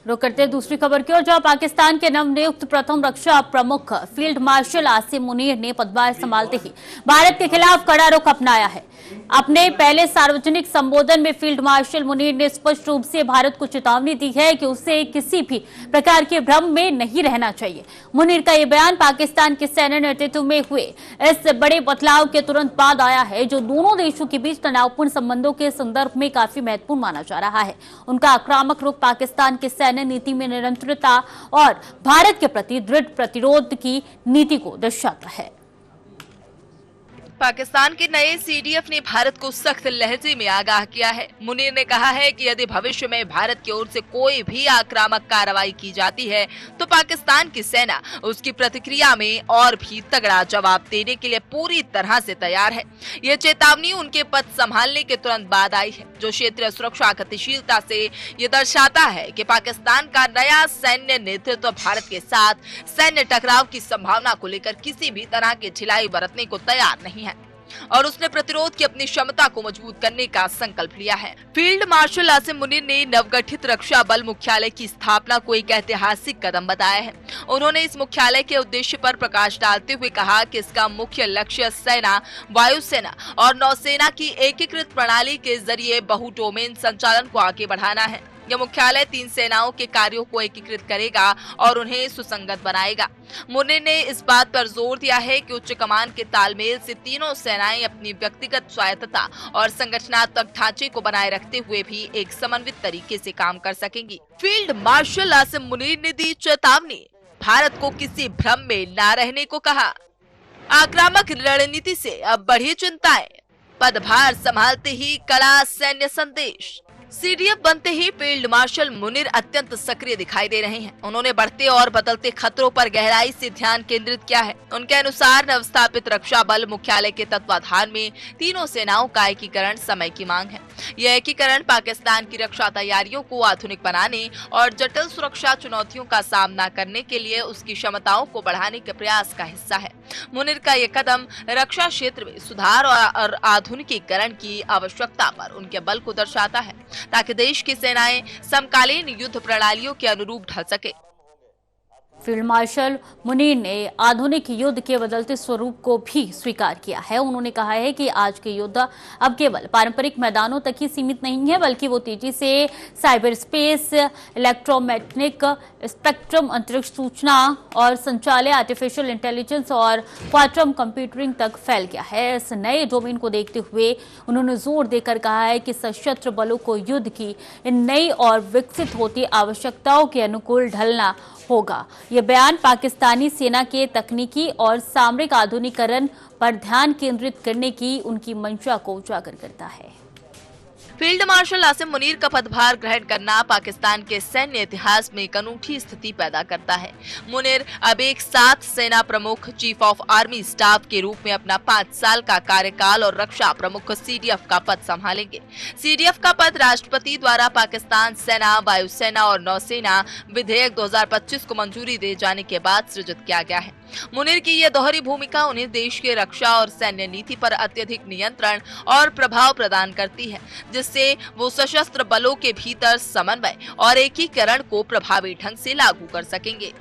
रुक करते हैं दूसरी खबर की ओर, जहां पाकिस्तान के नवनियुक्त प्रथम रक्षा प्रमुख फील्ड मार्शल आसिम मुनीर ने पदभार संभालते ही भारत के खिलाफ कड़ा रुख अपनाया है। अपने पहले सार्वजनिक संबोधन में फील्ड मार्शल मुनीर ने स्पष्ट रूप से भारत को चेतावनी दी है कि उसे किसी भी प्रकार के भ्रम में नहीं रहना चाहिए। मुनीर का यह बयान पाकिस्तान के सैन्य नेतृत्व में हुए इस बड़े बदलाव के तुरंत बाद आया है, जो दोनों देशों के बीच तनावपूर्ण संबंधों के संदर्भ में काफी महत्वपूर्ण माना जा रहा है। उनका आक्रामक रुख पाकिस्तान के सैन्य नीति में निरंतरता और भारत के प्रति दृढ़ प्रतिरोध की नीति को दर्शाता है। पाकिस्तान के नए सीडीएफ ने भारत को सख्त लहजे में आगाह किया है। मुनीर ने कहा है कि यदि भविष्य में भारत की ओर से कोई भी आक्रामक कार्रवाई की जाती है तो पाकिस्तान की सेना उसकी प्रतिक्रिया में और भी तगड़ा जवाब देने के लिए पूरी तरह से तैयार है। यह चेतावनी उनके पद संभालने के तुरंत बाद आई है, जो क्षेत्रीय सुरक्षा गतिशीलता से ये दर्शाता है कि पाकिस्तान का नया सैन्य नेतृत्व भारत के साथ सैन्य टकराव की संभावना को लेकर किसी भी तरह की ढिलाई बरतने को तैयार नहीं है और उसने प्रतिरोध की अपनी क्षमता को मजबूत करने का संकल्प लिया है। फील्ड मार्शल आसिम मुनीर ने नवगठित रक्षा बल मुख्यालय की स्थापना को एक ऐतिहासिक कदम बताया है। उन्होंने इस मुख्यालय के उद्देश्य पर प्रकाश डालते हुए कहा कि इसका मुख्य लक्ष्य सेना, वायुसेना और नौसेना की एकीकृत प्रणाली के जरिए बहु डोमेन संचालन को आगे बढ़ाना है। यह मुख्यालय 3 सेनाओं के कार्यों को एकीकृत करेगा और उन्हें सुसंगत बनाएगा। मुनीर ने इस बात पर जोर दिया है कि उच्च कमान के तालमेल से तीनों सेनाएं अपनी व्यक्तिगत स्वायत्तता और संगठनात्मक ढांचे को बनाए रखते हुए भी एक समन्वित तरीके से काम कर सकेंगी। फील्ड मार्शल आसिम मुनीर ने दी चेतावनी, भारत को किसी भ्रम में न रहने को कहा। आक्रामक रणनीति से अब बढ़ी चिंताएं, पदभार संभालते ही कड़ा सैन्य संदेश। सीडीएफ बनते ही फील्ड मार्शल मुनीर अत्यंत सक्रिय दिखाई दे रहे हैं। उन्होंने बढ़ते और बदलते खतरों पर गहराई से ध्यान केंद्रित किया है। उनके अनुसार नवस्थापित रक्षा बल मुख्यालय के तत्वाधान में तीनों सेनाओं का एकीकरण समय की मांग है। यह एकीकरण पाकिस्तान की रक्षा तैयारियों को आधुनिक बनाने और जटिल सुरक्षा चुनौतियों का सामना करने के लिए उसकी क्षमताओं को बढ़ाने के प्रयास का हिस्सा है। मुनीर का यह कदम रक्षा क्षेत्र में सुधार और आधुनिकीकरण की आवश्यकता पर उनके बल को दर्शाता है, ताकि देश की सेनाएं समकालीन युद्ध प्रणालियों के अनुरूप ढल सके। फील्ड मार्शल मुनीर ने आधुनिक युद्ध के बदलते स्वरूप को भी स्वीकार किया है। उन्होंने कहा है कि आज के युद्ध अब केवल पारंपरिक मैदानों तक ही सीमित नहीं है, बल्कि वो तेजी से साइबर स्पेस, इलेक्ट्रोमैग्नेटिक स्पेक्ट्रम, अंतरिक्ष सूचना और संचालन, आर्टिफिशियल इंटेलिजेंस और क्वांटम कंप्यूटिंग तक फैल गया है। इस नए डोमेन को देखते हुए उन्होंने जोर देकर कहा है कि सशस्त्र बलों को युद्ध की इन नई और विकसित होती आवश्यकताओं के अनुकूल ढलना होगा। यह बयान पाकिस्तानी सेना के तकनीकी और सामरिक आधुनिकीकरण पर ध्यान केंद्रित करने की उनकी मंशा को उजागर करता है। फील्ड मार्शल आसिम मुनीर का पदभार ग्रहण करना पाकिस्तान के सैन्य इतिहास में एक अनूठी स्थिति पैदा करता है। मुनीर अब एक साथ सेना प्रमुख, चीफ ऑफ आर्मी स्टाफ के रूप में अपना 5 साल का कार्यकाल और रक्षा प्रमुख सीडीएफ का पद संभालेंगे। सीडीएफ का पद राष्ट्रपति द्वारा पाकिस्तान सेना, वायुसेना और नौसेना विधेयक 2025 को मंजूरी दे जाने के बाद सृजित किया गया है। मुनीर की यह दोहरी भूमिका उन्हें देश के रक्षा और सैन्य नीति पर अत्यधिक नियंत्रण और प्रभाव प्रदान करती है, जिससे वो सशस्त्र बलों के भीतर समन्वय और एकीकरण को प्रभावी ढंग से लागू कर सकेंगे।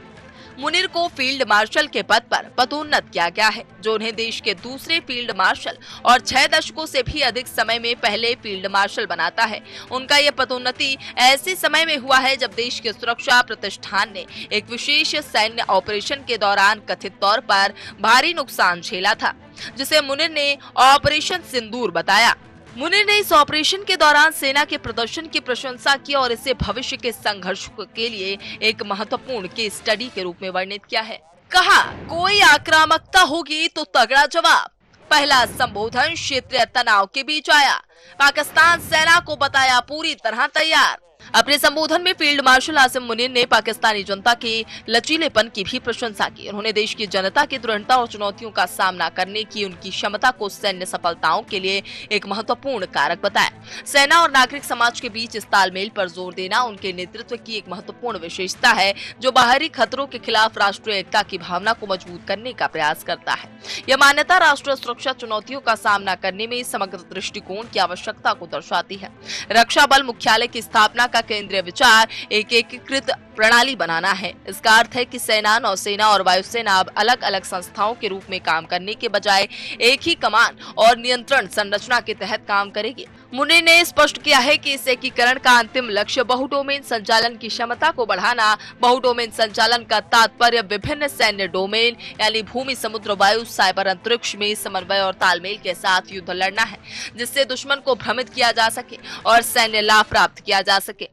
मुनीर को फील्ड मार्शल के पद पर पदोन्नत किया गया है, जो उन्हें देश के दूसरे फील्ड मार्शल और 6 दशकों से भी अधिक समय में पहले फील्ड मार्शल बनाता है। उनका यह पदोन्नति ऐसे समय में हुआ है जब देश के सुरक्षा प्रतिष्ठान ने एक विशेष सैन्य ऑपरेशन के दौरान कथित तौर पर भारी नुकसान झेला था, जिसे मुनीर ने ऑपरेशन सिंदूर बताया। मुनीर ने इस ऑपरेशन के दौरान सेना के प्रदर्शन की प्रशंसा की और इसे भविष्य के संघर्ष के लिए एक महत्वपूर्ण केस स्टडी के रूप में वर्णित किया है। कहा, कोई आक्रामकता होगी तो तगड़ा जवाब। पहला संबोधन क्षेत्रीय तनाव के बीच आया। पाकिस्तान सेना को बताया पूरी तरह तैयार। अपने संबोधन में फील्ड मार्शल आसिम मुनीर ने पाकिस्तानी जनता के लचीलेपन की भी प्रशंसा की। उन्होंने देश की जनता की दृढ़ता और चुनौतियों का सामना करने की उनकी क्षमता को सैन्य सफलताओं के लिए एक महत्वपूर्ण कारक बताया। सेना और नागरिक समाज के बीच इस तालमेल पर जोर देना उनके नेतृत्व की एक महत्वपूर्ण विशेषता है, जो बाहरी खतरों के खिलाफ राष्ट्रीय एकता की भावना को मजबूत करने का प्रयास करता है। यह मान्यता राष्ट्रीय सुरक्षा चुनौतियों का सामना करने में समग्र दृष्टिकोण की आवश्यकता को दर्शाती है। रक्षा बल मुख्यालय की स्थापना का केंद्रीय विचार एक एकीकृत प्रणाली बनाना है। इसका अर्थ है कि सेना, नौसेना और वायुसेना अब अलग अलग संस्थाओं के रूप में काम करने के बजाय एक ही कमान और नियंत्रण संरचना के तहत काम करेगी। मुनीर ने स्पष्ट किया है कि इस एकीकरण का अंतिम लक्ष्य बहुडोमेन संचालन की क्षमता को बढ़ाना। बहुडोमेन संचालन का तात्पर्य विभिन्न सैन्य डोमेन यानी भूमि, समुद्र, वायु, साइबर, अंतरिक्ष में समन्वय और तालमेल के साथ युद्ध लड़ना है, जिससे दुश्मन को भ्रमित किया जा सके और सैन्य लाभ प्राप्त किया जा सके।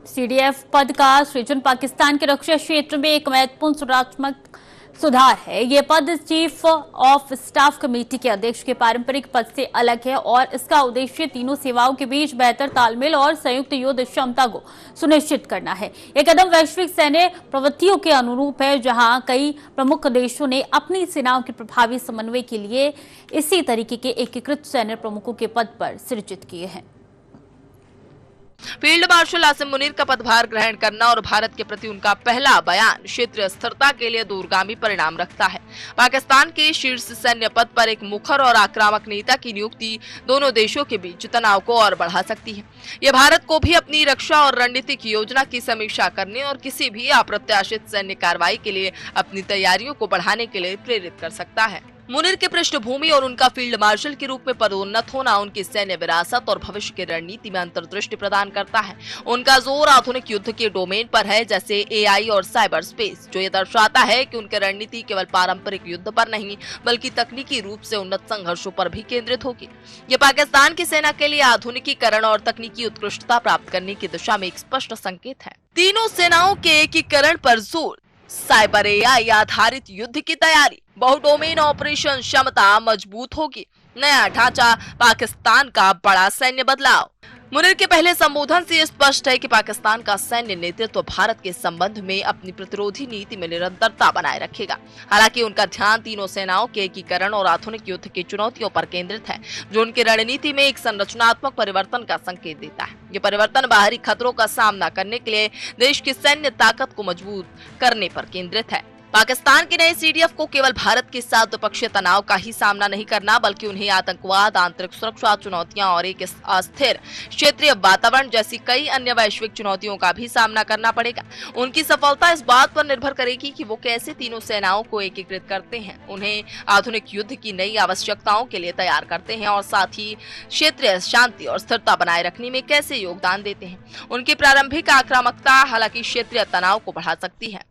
सीडीएफ पद का सृजन पाकिस्तान के रक्षा क्षेत्र में एक महत्वपूर्ण सुधारात्मक सुधार है। ये पद चीफ ऑफ स्टाफ कमेटी के अध्यक्ष के पारंपरिक पद से अलग है और इसका उद्देश्य तीनों सेवाओं के बीच बेहतर तालमेल और संयुक्त युद्ध क्षमता को सुनिश्चित करना है। ये कदम वैश्विक सैन्य प्रवृत्तियों के अनुरूप है, जहां कई प्रमुख देशों ने अपनी सेनाओं के प्रभावी समन्वय के लिए इसी तरीके के एकीकृत सैन्य प्रमुखों के पद पर सृजित किए हैं। फील्ड मार्शल आसिम मुनीर का पदभार ग्रहण करना और भारत के प्रति उनका पहला बयान क्षेत्रीय स्थिरता के लिए दूरगामी परिणाम रखता है। पाकिस्तान के शीर्ष सैन्य पद पर एक मुखर और आक्रामक नेता की नियुक्ति दोनों देशों के बीच तनाव को और बढ़ा सकती है। यह भारत को भी अपनी रक्षा और रणनीतिक योजना की समीक्षा करने और किसी भी अप्रत्याशित सैन्य कार्रवाई के लिए अपनी तैयारियों को बढ़ाने के लिए प्रेरित कर सकता है। मुनीर के पृष्ठभूमि और उनका फील्ड मार्शल के रूप में पदोन्नत होना उनकी सैन्य विरासत और भविष्य की रणनीति में अंतर्दृष्टि प्रदान करता है। उनका जोर आधुनिक युद्ध के डोमेन पर है, जैसे एआई और साइबर स्पेस, जो ये दर्शाता है कि उनकी रणनीति केवल पारंपरिक युद्ध पर नहीं बल्कि तकनीकी रूप से उन्नत संघर्षों पर भी केंद्रित होगी। ये पाकिस्तान की सेना के लिए आधुनिकीकरण और तकनीकी उत्कृष्टता प्राप्त करने की दिशा में एक स्पष्ट संकेत है। तीनों सेनाओं के एकीकरण पर जोर, साइबर एआई आधारित युद्ध की तैयारी, बहुडोमेन ऑपरेशन क्षमता मजबूत होगी, नया ढांचा, पाकिस्तान का बड़ा सैन्य बदलाव। मुनीर के पहले संबोधन से स्पष्ट है कि पाकिस्तान का सैन्य नेतृत्व भारत के संबंध में अपनी प्रतिरोधी नीति में निरंतरता बनाए रखेगा। हालांकि उनका ध्यान तीनों सेनाओं के एकीकरण और आधुनिक युद्ध की चुनौतियों पर केंद्रित है, जो उनकी रणनीति में एक संरचनात्मक परिवर्तन का संकेत देता है। ये परिवर्तन बाहरी खतरों का सामना करने के लिए देश की सैन्य ताकत को मजबूत करने पर केंद्रित है। पाकिस्तान के नए सीडीएफ को केवल भारत के साथ द्विपक्षीय तनाव का ही सामना नहीं करना, बल्कि उन्हें आतंकवाद, आंतरिक सुरक्षा चुनौतियां और एक अस्थिर क्षेत्रीय वातावरण जैसी कई अन्य वैश्विक चुनौतियों का भी सामना करना पड़ेगा। उनकी सफलता इस बात पर निर्भर करेगी कि वो कैसे तीनों सेनाओं को एकीकृत करते हैं, उन्हें आधुनिक युद्ध की नई आवश्यकताओं के लिए तैयार करते हैं और साथ ही क्षेत्रीय शांति और स्थिरता बनाए रखने में कैसे योगदान देते हैं। उनकी प्रारंभिक आक्रामकता हालांकि क्षेत्रीय तनाव को बढ़ा सकती है,